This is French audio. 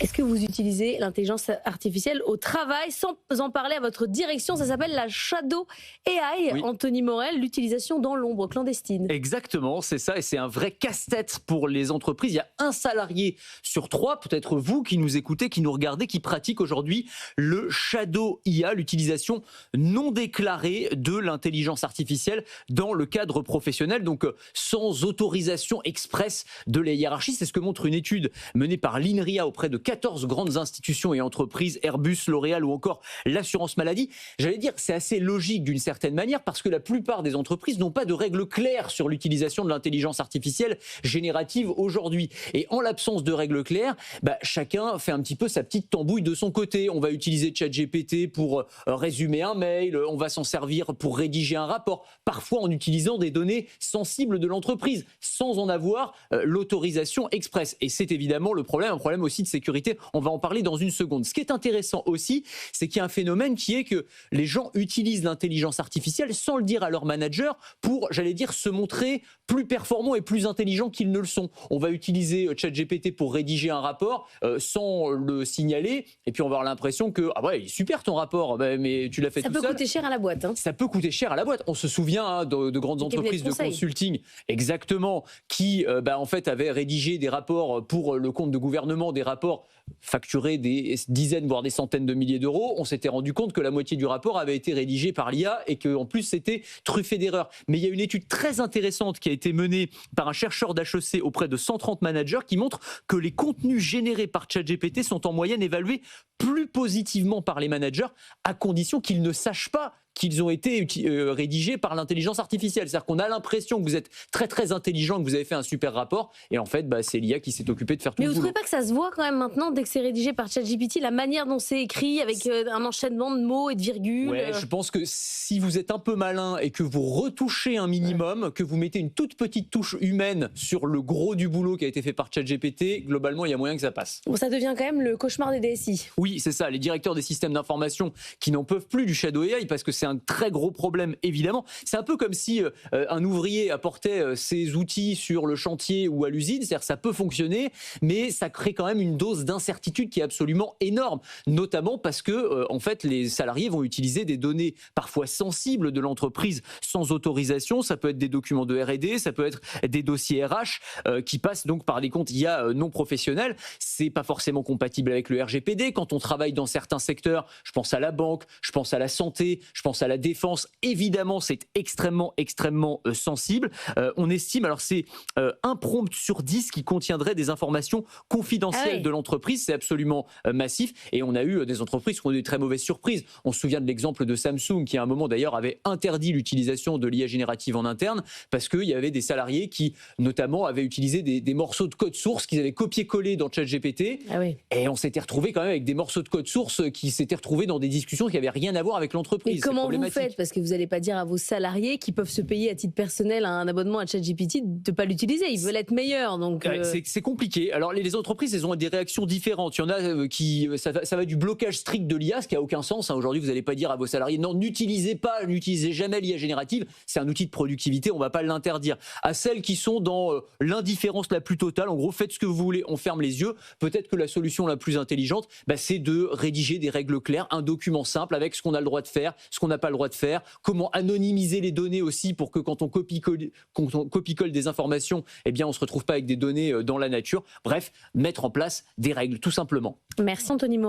Est-ce que vous utilisez l'intelligence artificielle au travail sans en parler à votre direction? Ça s'appelle la Shadow AI, Oui. Anthony Morel, l'utilisation dans l'ombre clandestine. Exactement, c'est ça, et c'est un vrai casse-tête pour les entreprises. Il y a un salarié sur 3, peut-être vous qui nous écoutez, qui nous regardez, qui pratique aujourd'hui le Shadow IA, l'utilisation non déclarée de l'intelligence artificielle dans le cadre professionnel, donc sans autorisation expresse de la hiérarchie. C'est ce que montre une étude menée par l'INRIA auprès de 14 grandes institutions et entreprises, Airbus, L'Oréal ou encore l'assurance maladie. J'allais dire, c'est assez logique d'une certaine manière parce que la plupart des entreprises n'ont pas de règles claires sur l'utilisation de l'intelligence artificielle générative aujourd'hui. Et en l'absence de règles claires, chacun fait un petit peu sa petite tambouille de son côté. On va utiliser ChatGPT pour résumer un mail, on va s'en servir pour rédiger un rapport, parfois en utilisant des données sensibles de l'entreprise, sans en avoir l'autorisation expresse. Et c'est évidemment le problème, un problème aussi de sécurité. On va en parler dans une seconde. Ce qui est intéressant aussi, c'est qu'il y a un phénomène qui est que les gens utilisent l'intelligence artificielle sans le dire à leur manager pour, j'allais dire, se montrer plus performants et plus intelligents qu'ils ne le sont. On va utiliser ChatGPT pour rédiger un rapport sans le signaler et puis on va avoir l'impression que « Ah ouais, il est super ton rapport, mais tu l'as fait tout seul ». Ça peut coûter cher à la boîte. Ça peut coûter cher à la boîte. On se souvient de grandes entreprises de consulting, exactement, qui en fait avaient rédigé des rapports pour le compte de gouvernement, des rapports facturés des dizaines voire des centaines de milliers d'euros. On s'était rendu compte que la moitié du rapport avait été rédigé par l'IA et qu'en plus c'était truffé d'erreurs. Mais il y a une étude très intéressante qui a été menée par un chercheur d'HEC auprès de 130 managers qui montre que les contenus générés par ChatGPT sont en moyenne évalués plus positivement par les managers à condition qu'ils ne sachent pas qu'ils ont été rédigés par l'intelligence artificielle. C'est-à-dire qu'on a l'impression que vous êtes très très intelligent, que vous avez fait un super rapport, et en fait, c'est l'IA qui s'est occupée de faire tout Mais le vous ne boulot. trouvez pas que ça se voit quand même maintenant, dès que c'est rédigé par ChatGPT, la manière dont c'est écrit, avec un enchaînement de mots et de virgules? Ouais, je pense que si vous êtes un peu malin et que vous retouchez un minimum, que vous mettez une toute petite touche humaine sur le gros du boulot qui a été fait par ChatGPT, globalement, il y a moyen que ça passe. Bon, ça devient quand même le cauchemar des DSI. Oui, c'est ça, les directeurs des systèmes d'information qui n'en peuvent plus du Shadow AI parce que c'est un très gros problème, évidemment. C'est un peu comme si un ouvrier apportait ses outils sur le chantier ou à l'usine, c'est-à-dire que ça peut fonctionner, mais ça crée quand même une dose d'incertitude qui est absolument énorme, notamment parce que en fait, les salariés vont utiliser des données parfois sensibles de l'entreprise sans autorisation. Ça peut être des documents de R&D, ça peut être des dossiers RH qui passent donc par des comptes IA non professionnels. C'est pas forcément compatible avec le RGPD. Quand on travaille dans certains secteurs, je pense à la banque, je pense à la santé, je pense à la défense, évidemment, c'est extrêmement sensible. On estime, alors c'est un prompt sur 10 qui contiendrait des informations confidentielles de l'entreprise. C'est absolument massif. Et on a eu des entreprises qui ont eu des très mauvaises surprises. On se souvient de l'exemple de Samsung qui, à un moment d'ailleurs, avait interdit l'utilisation de l'IA générative en interne parce qu'il y avait des salariés qui, notamment, avaient utilisé des morceaux de code source qu'ils avaient copié-collé dans ChatGPT. Et on s'était retrouvé quand même avec des morceaux de code source qui s'étaient retrouvés dans des discussions qui n'avaient rien à voir avec l'entreprise. Et comment vous faites? Parce que vous n'allez pas dire à vos salariés qui peuvent se payer à titre personnel un abonnement à ChatGPT de ne pas l'utiliser. Ils veulent être meilleurs. Donc c'est compliqué. Alors les entreprises, elles ont des réactions différentes. Il y en a qui ça va du blocage strict de l'IA, ce qui a aucun sens. Aujourd'hui, vous n'allez pas dire à vos salariés non, n'utilisez jamais l'IA générative. C'est un outil de productivité, on ne va pas l'interdire. À celles qui sont dans l'indifférence la plus totale, en gros, faites ce que vous voulez, on ferme les yeux. Peut-être que la solution la plus intelligente, c'est de rédiger des règles claires, un document simple avec ce qu'on a le droit de faire, ce qu'on n'a pas le droit de faire, comment anonymiser les données aussi pour que quand on copie-colle des informations, on ne se retrouve pas avec des données dans la nature. Bref, mettre en place des règles, tout simplement. Merci Anthony Morel.